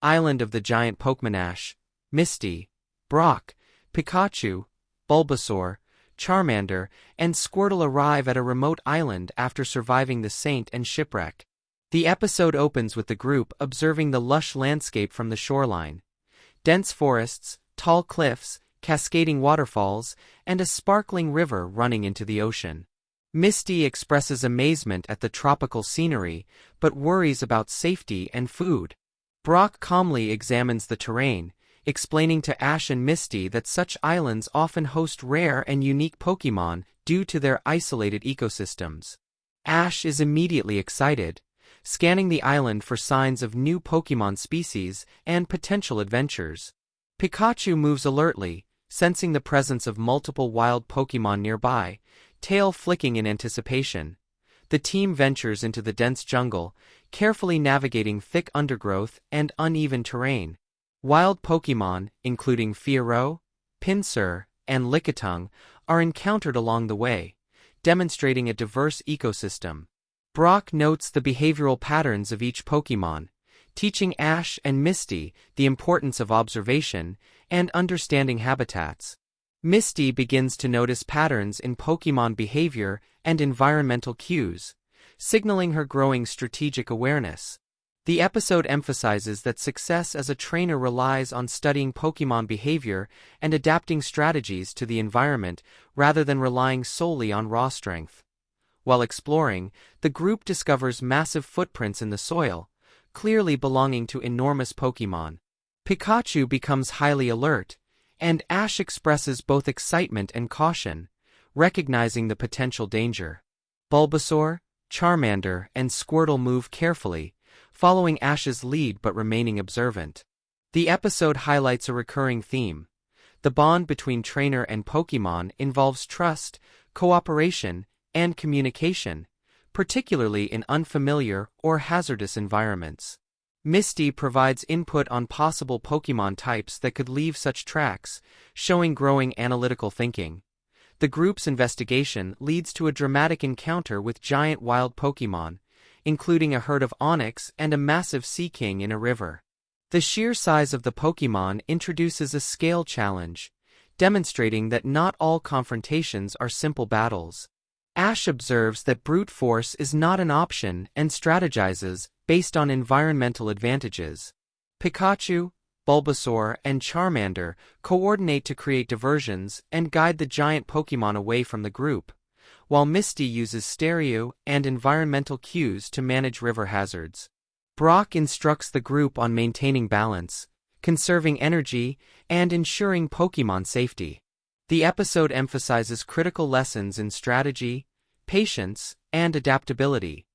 Island of the Giant Pokémon. Ash, Misty, Brock, Pikachu, Bulbasaur, Charmander, and Squirtle arrive at a remote island after surviving the Saint and shipwreck. The episode opens with the group observing the lush landscape from the shoreline. Dense forests, tall cliffs, cascading waterfalls, and a sparkling river running into the ocean. Misty expresses amazement at the tropical scenery, but worries about safety and food. Brock calmly examines the terrain, explaining to Ash and Misty that such islands often host rare and unique Pokémon due to their isolated ecosystems. Ash is immediately excited, scanning the island for signs of new Pokémon species and potential adventures. Pikachu moves alertly, sensing the presence of multiple wild Pokémon nearby, tail flicking in anticipation. The team ventures into the dense jungle, carefully navigating thick undergrowth and uneven terrain. Wild Pokémon, including Fearow, Pinsir, and Lickitung, are encountered along the way, demonstrating a diverse ecosystem. Brock notes the behavioral patterns of each Pokémon, teaching Ash and Misty the importance of observation and understanding habitats. Misty begins to notice patterns in Pokémon behavior and environmental cues, signaling her growing strategic awareness. The episode emphasizes that success as a trainer relies on studying Pokémon behavior and adapting strategies to the environment rather than relying solely on raw strength. While exploring, the group discovers massive footprints in the soil, clearly belonging to enormous Pokémon. Pikachu becomes highly alert, and Ash expresses both excitement and caution, recognizing the potential danger. Bulbasaur, Charmander, and Squirtle move carefully, following Ash's lead but remaining observant. The episode highlights a recurring theme. The bond between trainer and Pokémon involves trust, cooperation, and communication, particularly in unfamiliar or hazardous environments. Misty provides input on possible Pokémon types that could leave such tracks, showing growing analytical thinking. The group's investigation leads to a dramatic encounter with giant wild Pokémon, including a herd of Onix and a massive Sea King in a river. The sheer size of the Pokémon introduces a scale challenge, demonstrating that not all confrontations are simple battles. Ash observes that brute force is not an option and strategizes based on environmental advantages. Pikachu, Bulbasaur, and Charmander coordinate to create diversions and guide the giant Pokémon away from the group, while Misty uses stereo and environmental cues to manage river hazards. Brock instructs the group on maintaining balance, conserving energy, and ensuring Pokémon safety. The episode emphasizes critical lessons in strategy, patience, and adaptability.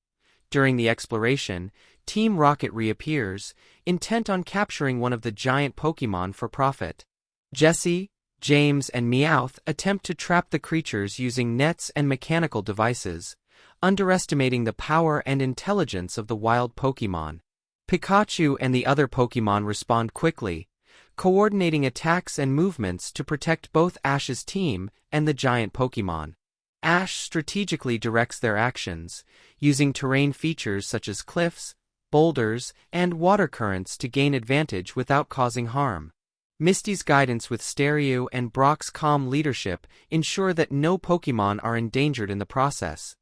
During the exploration, Team Rocket reappears, intent on capturing one of the giant Pokémon for profit. Jessie, James, and Meowth attempt to trap the creatures using nets and mechanical devices, underestimating the power and intelligence of the wild Pokémon. Pikachu and the other Pokémon respond quickly, coordinating attacks and movements to protect both Ash's team and the giant Pokémon. Ash strategically directs their actions, using terrain features such as cliffs, boulders, and water currents to gain advantage without causing harm. Misty's guidance with stereo and Brock's calm leadership ensure that no Pokémon are endangered in the process.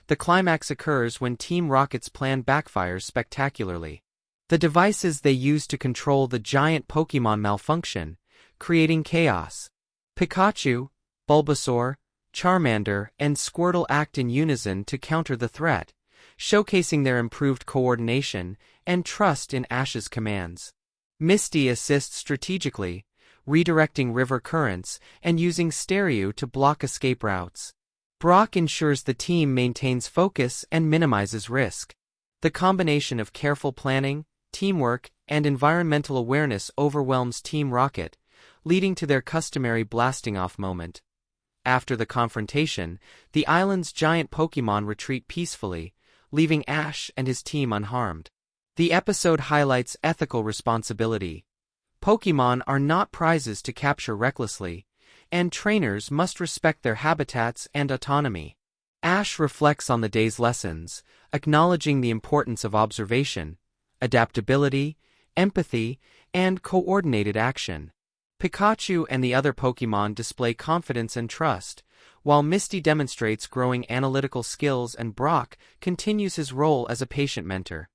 The climax occurs when Team Rocket's plan backfires spectacularly. The devices they use to control the giant Pokémon malfunction, creating chaos. Pikachu, Bulbasaur, Charmander, and Squirtle act in unison to counter the threat, showcasing their improved coordination and trust in Ash's commands. Misty assists strategically, redirecting river currents and using stereo to block escape routes. Brock ensures the team maintains focus and minimizes risk. The combination of careful planning, teamwork, and environmental awareness overwhelms Team Rocket, leading to their customary blasting-off moment. After the confrontation, the island's giant Pokémon retreat peacefully, leaving Ash and his team unharmed. The episode highlights ethical responsibility. Pokémon are not prizes to capture recklessly, and trainers must respect their habitats and autonomy. Ash reflects on the day's lessons, acknowledging the importance of observation, adaptability, empathy, and coordinated action. Pikachu and the other Pokémon display confidence and trust, while Misty demonstrates growing analytical skills and Brock continues his role as a patient mentor.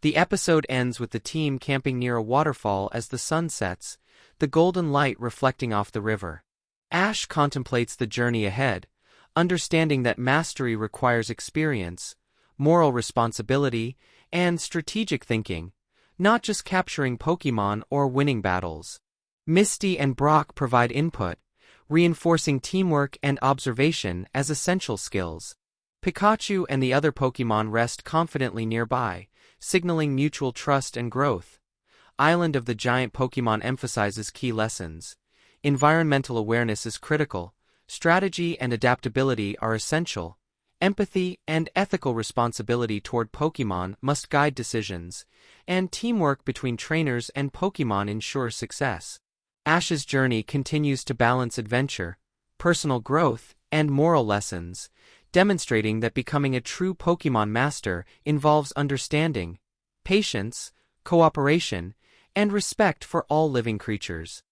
The episode ends with the team camping near a waterfall as the sun sets, the golden light reflecting off the river. Ash contemplates the journey ahead, understanding that mastery requires experience, moral responsibility, and strategic thinking, not just capturing Pokémon or winning battles. Misty and Brock provide input, reinforcing teamwork and observation as essential skills. Pikachu and the other Pokémon rest confidently nearby, signaling mutual trust and growth. Island of the Giant Pokémon emphasizes key lessons. Environmental awareness is critical, strategy and adaptability are essential, empathy and ethical responsibility toward Pokémon must guide decisions, and teamwork between trainers and Pokémon ensures success. Ash's journey continues to balance adventure, personal growth, and moral lessons, demonstrating that becoming a true Pokémon Master involves understanding, patience, cooperation, and respect for all living creatures.